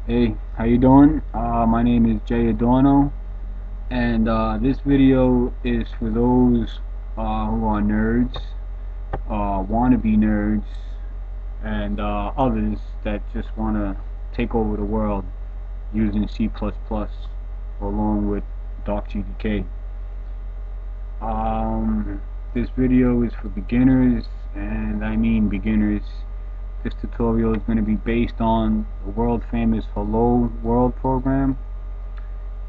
Hey, how you doing? My name is Jay Adorno, and this video is for those who are nerds, wannabe nerds, and others that just want to take over the world using C++ along with DarkGDK. This video is for beginners, and I mean beginners. This tutorial is going to be based on the world famous Hello World program.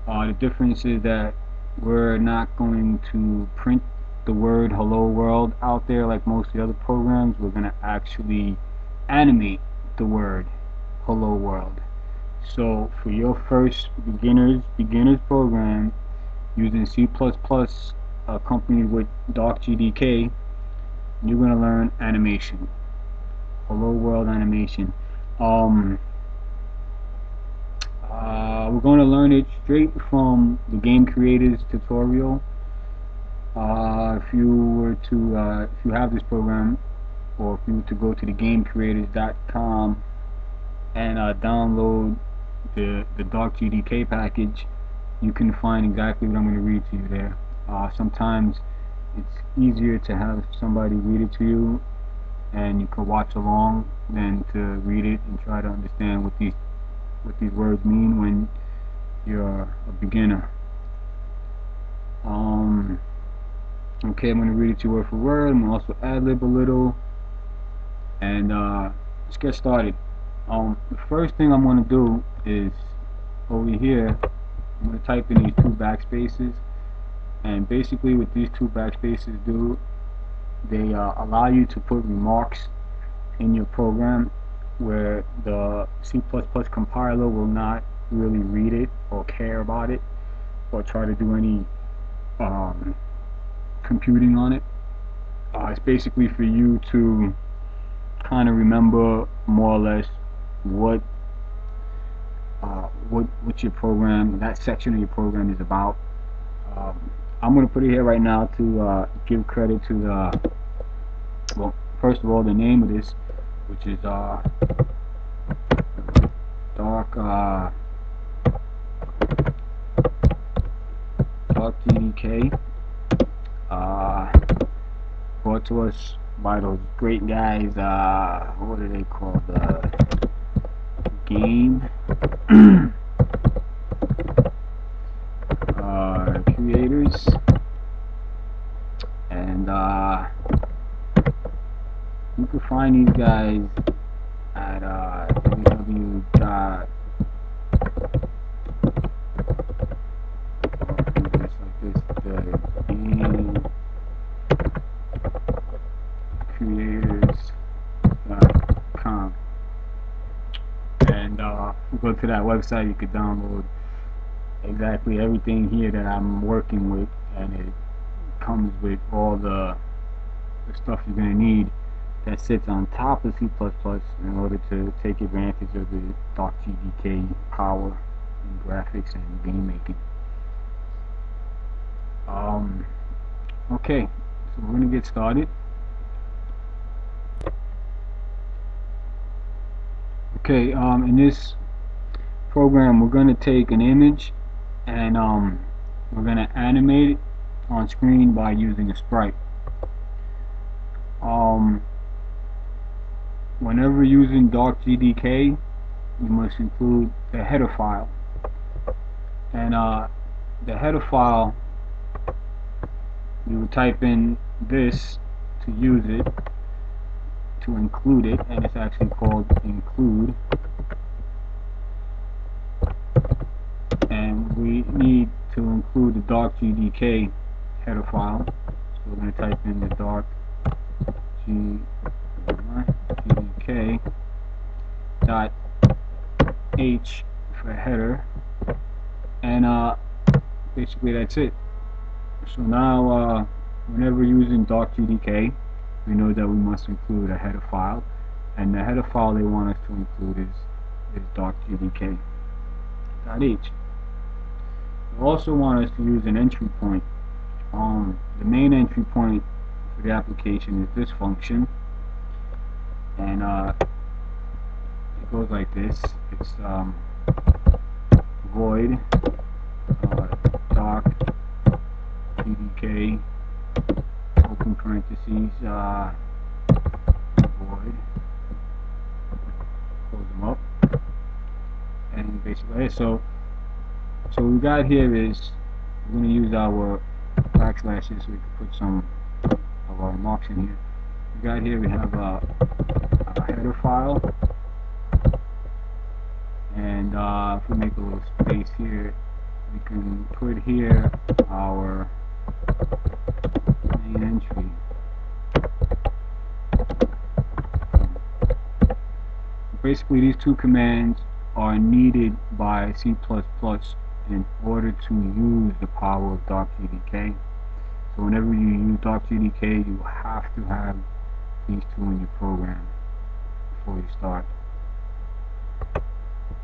The difference is that we're not going to print the word Hello World out there like most of the other programs. We're going to actually animate the word Hello World. So for your first beginners program using C++ accompanied with DarkGDK, you're going to learn animation. Hello World animation. We're going to learn it straight from the Game Creators tutorial. If you have this program, or if you were to go to the GameCreators.com and download the DarkGDK package, you can find exactly what I'm going to read to you there. Sometimes it's easier to have somebody read it to you, and you can watch along than to read it and try to understand what these words mean when you're a beginner. Okay, I'm going to read it to you word for word. I'm going to also ad-lib a little, and let's get started. The first thing I'm going to do is over here I'm going to type in these two backspaces, and basically what these two backspaces do, they allow you to put remarks in your program where the C++ compiler will not really read it or care about it or try to do any computing on it. It's basically for you to kind of remember more or less what your program, that section of your program is about. I'm going to put it here right now to give credit to the, well, first of all, the name of this, which is DarkGDK, brought to us by those great guys, what are they called, Game Creators, and you can find these guys at www. GameCreators.com, and go to that website. You could download exactly everything here that I'm working with, and it comes with all the stuff you're going to need that sits on top of C++ in order to take advantage of the DarkGDK power in graphics and game making. Okay, so we're going to get started. Okay, in this program we're going to take an image and we're going to animate it on screen by using a sprite. Whenever using DarkGDK, you must include the header file, and the header file, you will type in this to use it, to include it, and it's actually called include, and we need to include the DarkGDK header file, so we're going to type in the DarkGDK dot h for header, and basically that's it. So now whenever using DarkGDK, we know that we must include a header file, and the header file they want us to include is DarkGDK.h. They also want us to use an entry point. The main entry point for the application is this function, and it goes like this. It's void DarkGDK open parentheses void, close them up, and basically so what we got here is we're going to use our backslashes so we can put some of our marks in here. We got here, we have a header file, and if we make a little space here, we can put here our main entry. Basically, these two commands are needed by C++ in order to use the power of DarkGDK. So whenever you use DarkGDK, you have to have these two in your program before you start.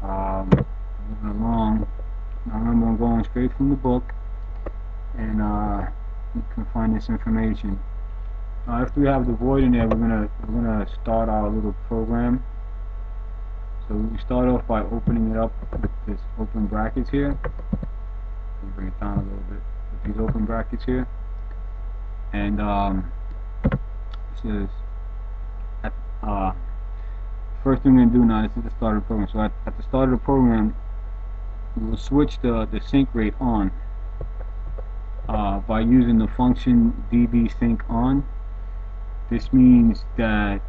Moving along. Now remember, I'm going straight from the book, and you can find this information. After we have the void in there, we're gonna start our little program. So we start off by opening it up with this open brackets here. Let me bring it down a little bit with these open brackets here. And this is first thing we're going to do now. This is the start of the program. So at the start of the program, we will switch the sync rate on by using the function dbSyncOn. This means that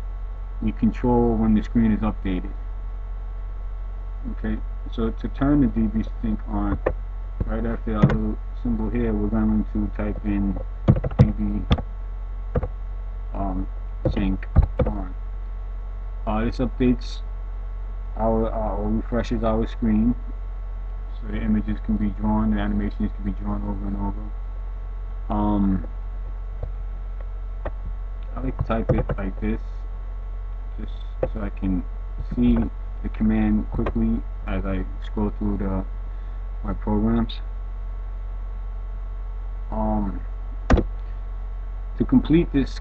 we control when the screen is updated. Okay, so to turn the dbSync on, right after our little symbol here, we're going to type in dbSync on. This updates our or refreshes our screen, so the images can be drawn, the animations can be drawn over and over. I like to type it like this, just so I can see the command quickly as I scroll through my programs. To complete this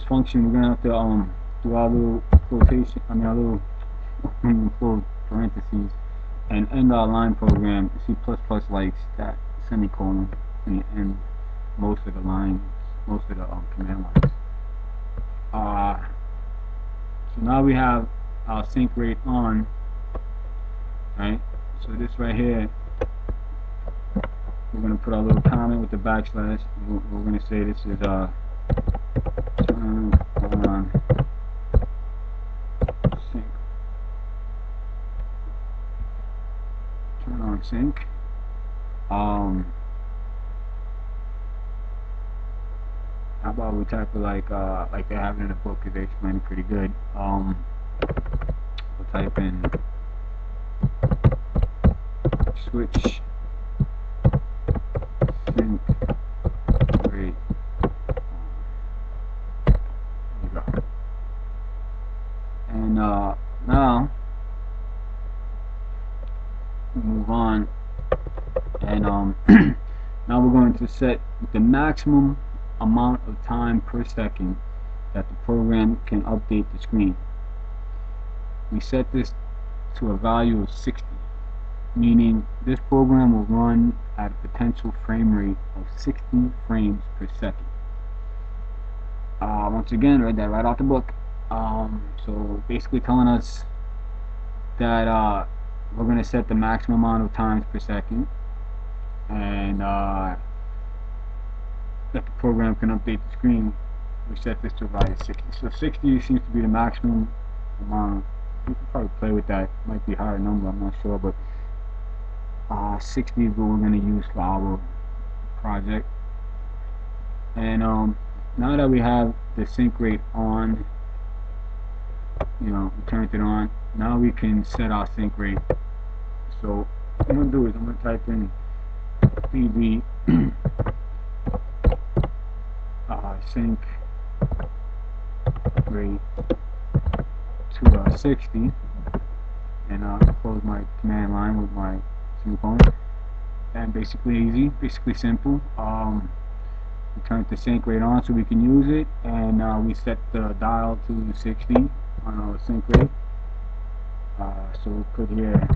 function, we're gonna have to do our little quotation, our little close parentheses, and end our line program. C++ likes that semicolon when you end most of the lines, most of the command lines. So now we have our sync rate on, right? So this right here, we're going to put our little comment with the backslash. We're going to say this is turn on sync. Turn on sync. How about we type it like they have it in the book, because they explain it pretty good. We'll type in switch sync rate. There you go. And now we move on, and now we're going to set the maximum amount of time per second that the program can update the screen. We set this to a value of 60, meaning this program will run at a potential frame rate of 60 frames per second. Once again, read that right off the book. So basically telling us that we're going to set the maximum amount of times per second, and that the program can update the screen. We set this to a value of 60. So 60 seems to be the maximum amount. You can probably play with that. It might be a higher number, I'm not sure, but 60 is what we're going to use for our project. And now that we have the sync rate on, we turned it on, now we can set our sync rate. So what I'm going to do is I'm going to type in db sync rate to 60, and I'll close my command line with my semicolon. And basically easy, basically simple. We turn the sync rate on so we can use it, and we set the dial to 60 on our sync rate. So we'll put here